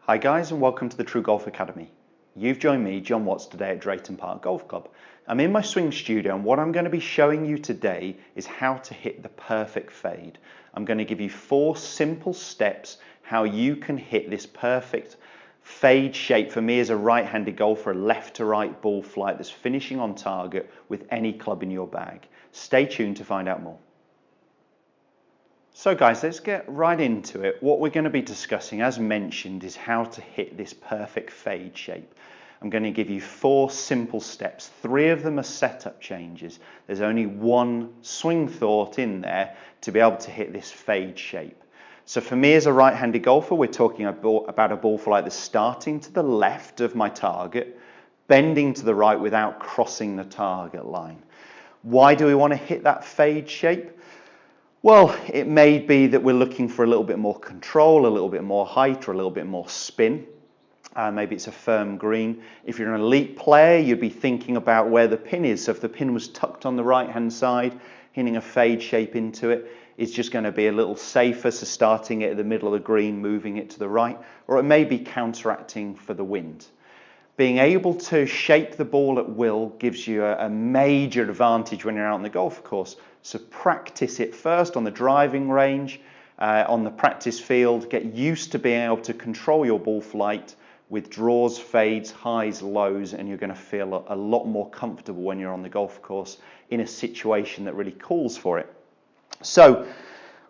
Hi guys, and welcome to the TruGolf Academy. You've joined me, Jon Watts, today at Drayton Park Golf Club. I'm in my swing studio, and what I'm going to be showing you today is how to hit the perfect fade. I'm going to give you 4 simple steps how you can hit this perfect fade shape. For me as a right-handed golfer, a left to right ball flight that's finishing on target with any club in your bag. Stay tuned to find out more. So guys, let's get right into it. What we're going to be discussing, as mentioned, is how to hit this perfect fade shape. I'm going to give you 4 simple steps. 3 of them are setup changes. There's only 1 swing thought in there to be able to hit this fade shape. So for me as a right-handed golfer, we're talking about a ball flight that's starting to the left of my target, bending to the right without crossing the target line. Why do we want to hit that fade shape? Well, it may be that we're looking for a little bit more control, a little bit more height, or a little bit more spin. Maybe it's a firm green. If you're an elite player, you'd be thinking about where the pin is. So if the pin was tucked on the right-hand side, hitting a fade shape into it is just going to be a little safer. So starting it at the middle of the green, moving it to the right, or it may be counteracting for the wind. Being able to shape the ball at will gives you a major advantage when you're out on the golf course. So practice it first on the driving range, on the practice field. Get used to being able to control your ball flight with draws, fades, highs, lows, and you're going to feel a lot more comfortable when you're on the golf course in a situation that really calls for it. So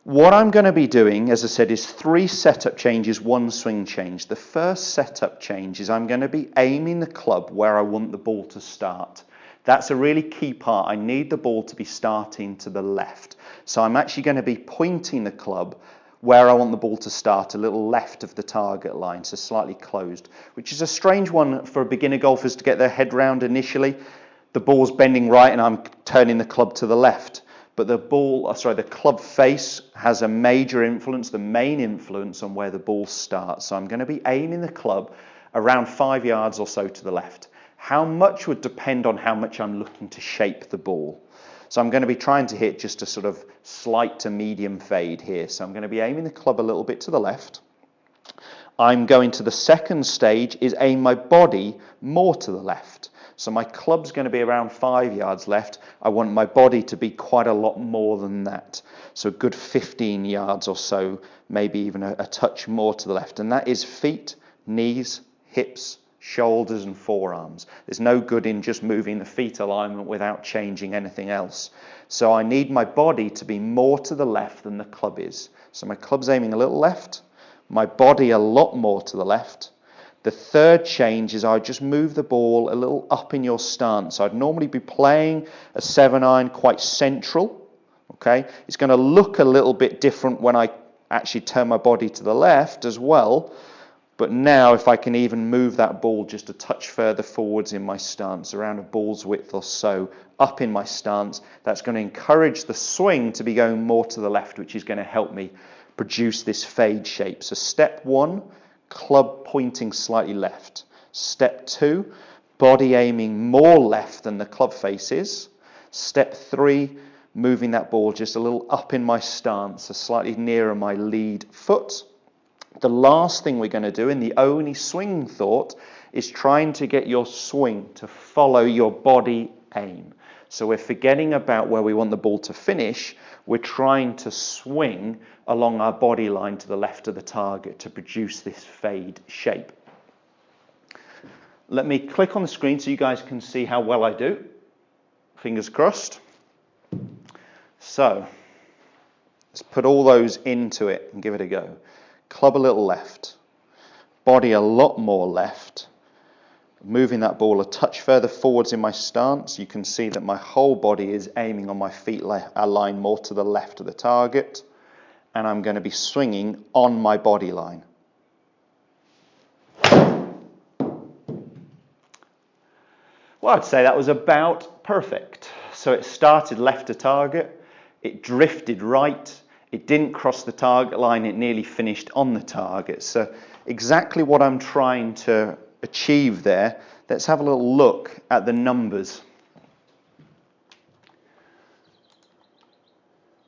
what I'm going to be doing, as I said, is 3 setup changes, 1 swing change. The first setup change is I'm going to be aiming the club where I want the ball to start. That's a really key part. I need the ball to be starting to the left. So I'm actually going to be pointing the club where I want the ball to start, a little left of the target line, so slightly closed, which is a strange one for beginner golfers to get their head round initially. The ball's bending right and I'm turning the club to the left. But the club face has a major influence, the main influence on where the ball starts. So I'm going to be aiming the club around 5 yards or so to the left. How much would depend on how much I'm looking to shape the ball. So I'm going to be trying to hit just a sort of slight to medium fade here. So I'm going to be aiming the club a little bit to the left. I'm going to the second stage is aim my body more to the left. So my club's going to be around 5 yards left. I want my body to be quite a lot more than that. So a good 15 yards or so, maybe even a touch more to the left. And that is feet, knees, hips, shoulders and forearms. There's no good in just moving the feet alignment without changing anything else. So I need my body to be more to the left than the club is. So my club's aiming a little left, my body a lot more to the left. The third change is I just move the ball a little up in your stance. I'd normally be playing a 7-iron quite central. Okay, it's going to look a little bit different when I actually turn my body to the left as well. But now if I can even move that ball just a touch further forwards in my stance, around a ball's width or so, up in my stance, that's going to encourage the swing to be going more to the left, which is going to help me produce this fade shape. So step 1, club pointing slightly left. Step 2, body aiming more left than the club face is. Step 3, moving that ball just a little up in my stance, so slightly nearer my lead foot. The last thing we're going to do, and the only swing thought, is trying to get your swing to follow your body aim. So we're forgetting about where we want the ball to finish. We're trying to swing along our body line to the left of the target to produce this fade shape. Let me click on the screen so you guys can see how well I do. Fingers crossed. So let's put all those into it and give it a go. Club a little left, body a lot more left, moving that ball a touch further forwards in my stance. You can see that my whole body is aiming on my feet line more to the left of the target, and I'm going to be swinging on my body line. Well, I'd say that was about perfect. So it started left to target, it drifted right, it didn't cross the target line, it nearly finished on the target. So exactly what I'm trying to achieve there. Let's have a little look at the numbers.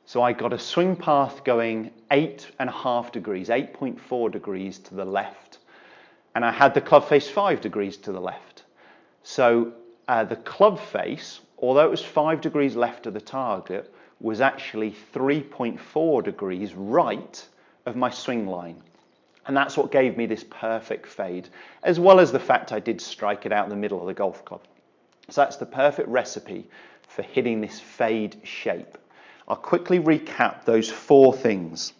So I got a swing path going 8.5 degrees, 8.4 degrees to the left. and I had the club face 5 degrees to the left. So the club face, although it was 5 degrees left of the target, was actually 3.4 degrees right of my swing line. And that's what gave me this perfect fade, as well as the fact I did strike it out in the middle of the golf club. So that's the perfect recipe for hitting this fade shape. I'll quickly recap those 4 things.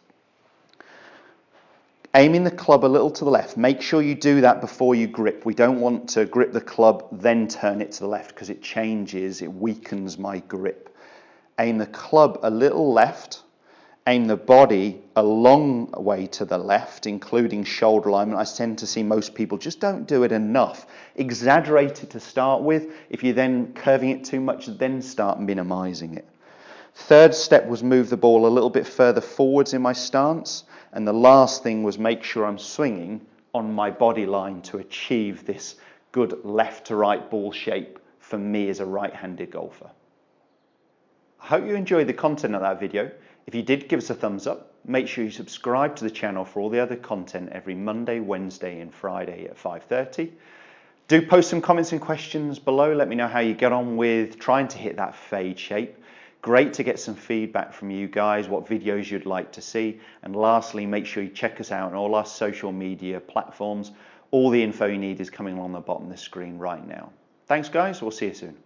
Aiming the club a little to the left. Make sure you do that before you grip. We don't want to grip the club, then turn it to the left, because it changes, it weakens my grip. Aim the club a little left. Aim the body a long way to the left, including shoulder alignment. I tend to see most people just don't do it enough. Exaggerate it to start with. If you're then curving it too much, then start minimizing it. Third step was move the ball a little bit further forwards in my stance. And the last thing was make sure I'm swinging on my body line to achieve this good left to right ball shape for me as a right-handed golfer. I hope you enjoyed the content of that video. If you did, give us a thumbs up. Make sure you subscribe to the channel for all the other content every Monday, Wednesday and Friday at 5:30. Do post some comments and questions below. Let me know how you get on with trying to hit that fade shape. Great to get some feedback from you guys, what videos you'd like to see. And lastly, make sure you check us out on all our social media platforms. All the info you need is coming along the bottom of the screen right now. Thanks guys, we'll see you soon.